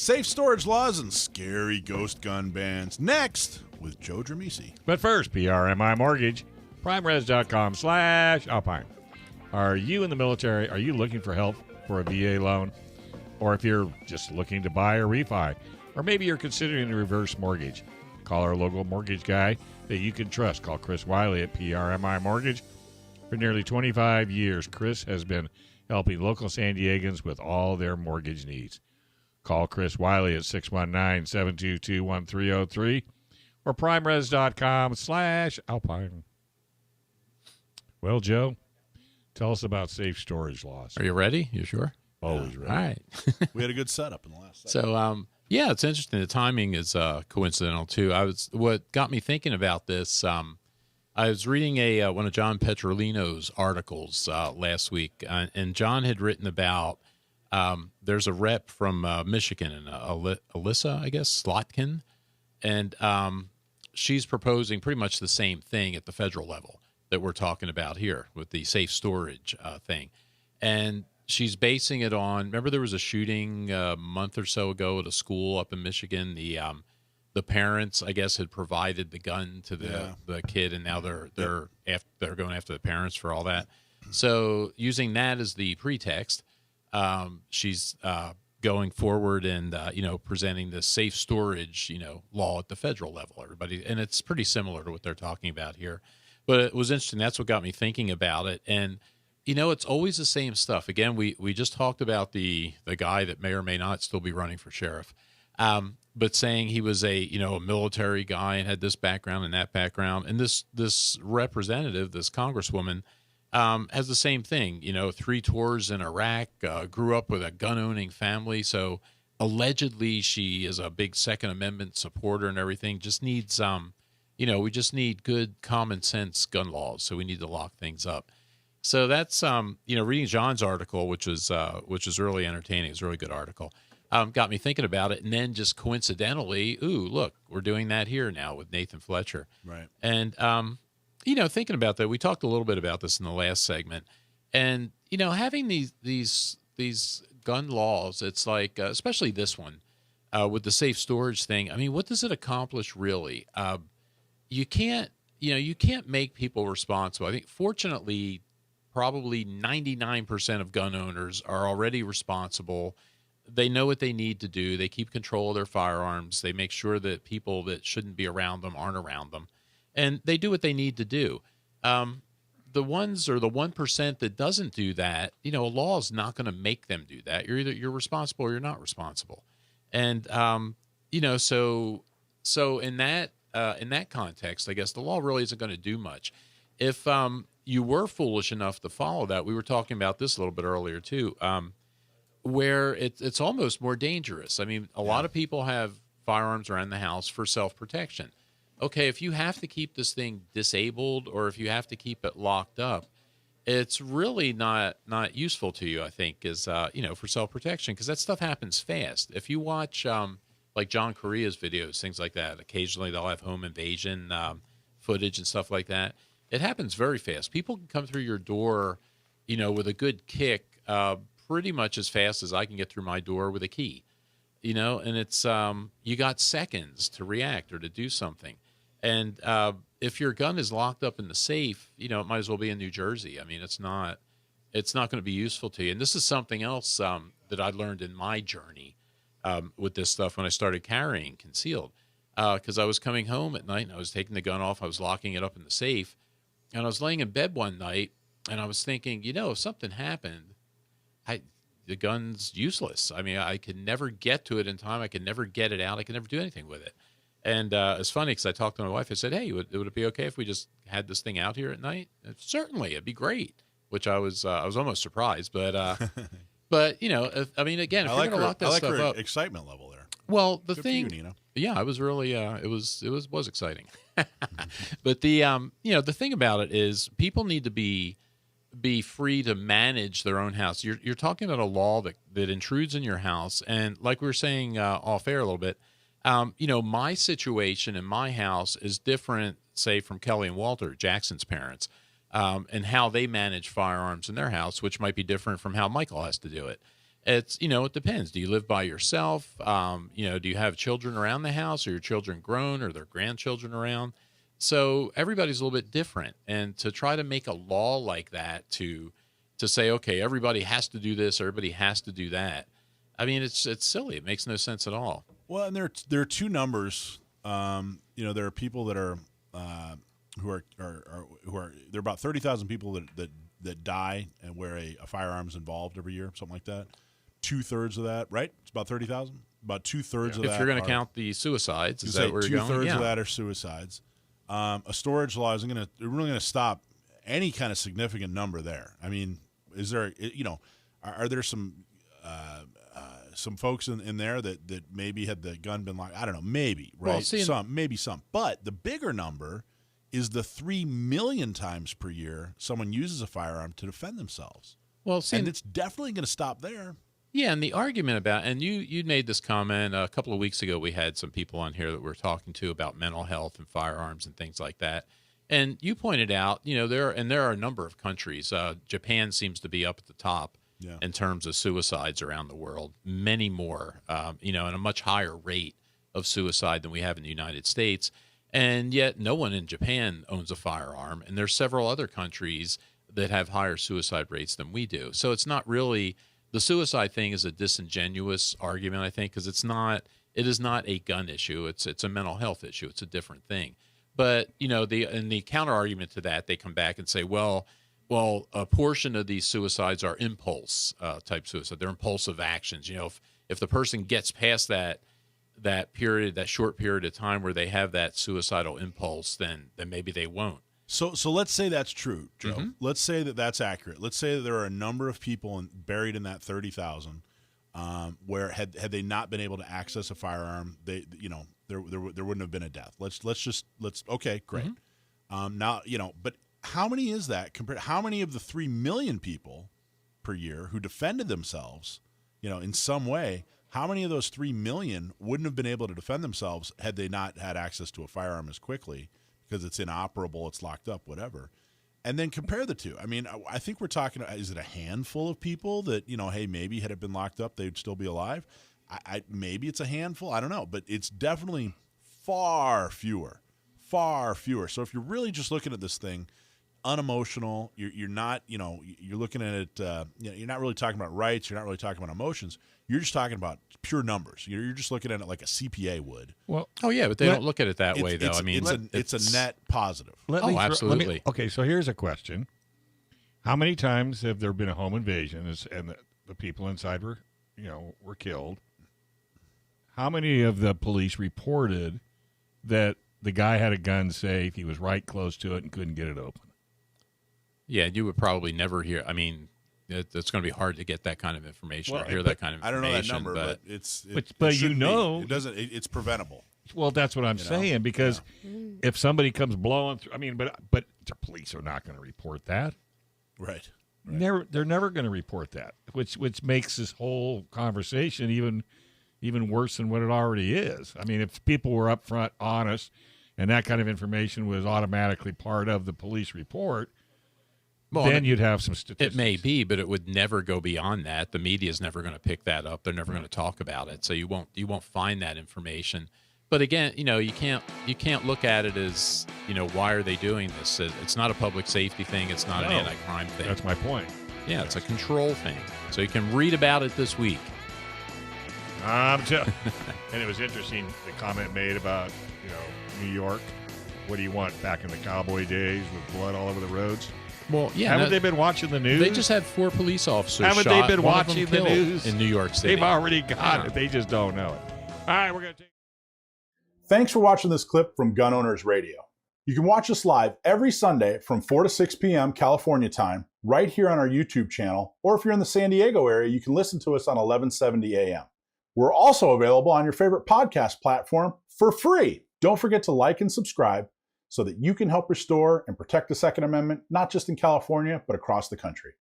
safe storage laws, and scary ghost gun bans. Next, with Joe Drammissi. But first, PRMI Mortgage, primeres.com/Alpine. Are you in the military? Are you looking for help for a VA loan? Or if you're just looking to buy or refi, or maybe you're considering a reverse mortgage, call our local mortgage guy that you can trust. Call Chris Wiley at PRMI Mortgage. For nearly 25 years, Chris has been helping local San Diegans with all their mortgage needs. Call Chris Wiley at 619-722-1303 or primeres.com/Alpine. Well, Joe, tell us about safe storage laws. Are you ready? You sure? Always ready. All right. We had a good setup in the last segment. So, yeah, it's interesting. The timing is coincidental too. What got me thinking about this. I was reading one of John Petrolino's articles last week, and John had written about there's a rep from Michigan, and Alyssa, I guess, Slotkin, and she's proposing pretty much the same thing at the federal level that we're talking about here with the safe storage thing, and she's basing it on, remember there was a shooting a month or so ago at a school up in Michigan. The parents, I guess, had provided the gun to the kid, and now they're going after the parents for all that. So using that as the pretext, she's going forward and presenting the safe storage law at the federal level. Everybody, and it's pretty similar to what they're talking about here. But it was interesting. That's what got me thinking about it. And it's always the same stuff. Again, we just talked about the guy that may or may not still be running for sheriff, but saying he was a military guy and had this background and that background. And this representative, this congresswoman, has the same thing. 3 tours in Iraq, grew up with a gun-owning family. So allegedly she is a big Second Amendment supporter and everything. Just needs, we just need good common sense gun laws. So we need to lock things up. So that's, reading John's article, which was really entertaining. It's a really good article. Got me thinking about it. And then just coincidentally, look, we're doing that here now with Nathan Fletcher. Right. And, thinking about that, we talked a little bit about this in the last segment. And, having these gun laws, it's like, especially this one, with the safe storage thing. I mean, what does it accomplish really? You can't make people responsible. I think fortunately, probably 99% of gun owners are already responsible. They know what they need to do. They keep control of their firearms. They make sure that people that shouldn't be around them aren't around them. And they do what they need to do. The ones or the 1% that doesn't do that, a law is not going to make them do that. You're responsible or you're not responsible. And, so in that context, I guess the law really isn't going to do much. If, you were foolish enough to follow that, we were talking about this a little bit earlier too, where it's almost more dangerous. I mean, a lot of people have firearms around the house for self-protection. Okay, if you have to keep this thing disabled or if you have to keep it locked up, it's really not useful to you, I think, is, for self-protection, because that stuff happens fast. If you watch like John Correa's videos, things like that, occasionally they'll have home invasion footage and stuff like that. It happens very fast. People can come through your door, with a good kick, pretty much as fast as I can get through my door with a key, and it's, you got seconds to react or to do something. And if your gun is locked up in the safe, it might as well be in New Jersey. I mean, it's not going to be useful to you. And this is something else that I learned in my journey with this stuff when I started carrying concealed, because I was coming home at night and I was taking the gun off. I was locking it up in the safe. And I was laying in bed one night, and I was thinking, if something happened, the gun's useless. I mean, I could never get to it in time. I could never get it out. I could never do anything with it. And it's funny because I talked to my wife. I said, hey, would it be okay if we just had this thing out here at night? And certainly, it'd be great, which I was almost surprised. But, again, if you're going to lock that stuff up. Excitement level there. Well, the Good thing, for you, Nina. Yeah, it was really, it was exciting. But the thing about it is people need to be free to manage their own house. You're talking about a law that intrudes in your house. And like we were saying off air a little bit, my situation in my house is different, say, from Kelly and Walter, Jackson's parents, and how they manage firearms in their house, which might be different from how Michael has to do it. It's, it depends. Do you live by yourself? Do you have children around the house? Are your children grown? Or their grandchildren around? So everybody's a little bit different. And to try to make a law like that to say, okay, everybody has to do this, everybody has to do that. I mean, it's silly. It makes no sense at all. Well, and there are two numbers. There are people that are who are there are about 30,000 people that die and where a firearm's involved every year, something like that. 2/3 of that, right? It's about 30,000. About 2/3 of that. If you're going to count the suicides, is that where you're going? 2/3 of that are suicides. A storage law isn't really going to stop any kind of significant number there. I mean, is there? Are there some folks in there that maybe had the gun been locked? I don't know. Maybe, right? Well, maybe some. But the bigger number is the 3 million times per year someone uses a firearm to defend themselves. Well, and it's definitely going to stop there. Yeah, and the argument about, and you made this comment a couple of weeks ago, we had some people on here that we're talking to about mental health and firearms and things like that. And you pointed out, there are a number of countries. Japan seems to be up at the top in terms of suicides around the world, many more, and a much higher rate of suicide than we have in the United States. And yet no one in Japan owns a firearm. And there's several other countries that have higher suicide rates than we do. So it's not really, the suicide thing is a disingenuous argument, I think, because it is not a gun issue. It's a mental health issue. It's a different thing. But, the counter argument to that, they come back and say, well, a portion of these suicides are impulse type suicide. They're impulsive actions. If the person gets past that short period of time where they have that suicidal impulse, then maybe they won't. So let's say that's true, Joe. Mm-hmm. Let's say that's accurate. Let's say that there are a number of people buried in that 30,000 where had they not been able to access a firearm, there wouldn't have been a death. Let's okay, great. Mm-hmm. Now, but how many is that compared? How many of the 3 million people per year who defended themselves, in some way? How many of those 3 million wouldn't have been able to defend themselves had they not had access to a firearm as quickly because it's inoperable, it's locked up, whatever? And then compare the two. I mean, I think we're talking, is it a handful of people that, hey, maybe had it been locked up, they'd still be alive? Maybe it's a handful. I don't know. But it's definitely far fewer. So if you're really just looking at this thing, unemotional, you're not, you're looking at it, you're not really talking about rights, you're not really talking about emotions, you're just talking about pure numbers. You're just looking at it like a CPA would. Well, but they don't look at it that way, though. I mean, it's a net positive. Absolutely. Okay, so here's a question. How many times have there been a home invasion and the people inside were killed? How many of the police reported that the guy had a gun safe, he was right close to it and couldn't get it open? Yeah, you would probably never hear. I mean, it's going to be hard to get that kind of information or hear that kind of information. I don't know that number, but it doesn't. It's preventable. Well, that's what I'm saying, because if somebody comes blowing through, I mean, but the police are not going to report that. Right. They're never going to report that, which makes this whole conversation even worse than what it already is. I mean, if people were upfront, honest, and that kind of information was automatically part of the police report, then you'd have some statistics. It may be, but it would never go beyond that. The media is never going to pick that up. They're never going to talk about it, so you won't find that information. But again, you can't look at it as, why are they doing this? It's not a public safety thing. It's not an anti-crime thing. That's my point. Yeah, it's a control thing. So you can read about it this week. And it was interesting, the comment made about, New York. What do you want, back in the cowboy days with blood all over the roads? Well, yeah. Haven't they been watching the news? They just had 4 police officers Haven't shot. They been One watching of them the news in New York City? They've already got it. They just don't know it. All right, we're going to take. Thanks for watching this clip from Gun Owners Radio. You can watch us live every Sunday from 4 to 6 p.m. California time, right here on our YouTube channel. Or if you're in the San Diego area, you can listen to us on 1170 a.m. We're also available on your favorite podcast platform for free. Don't forget to like and subscribe so that you can help restore and protect the Second Amendment, not just in California, but across the country.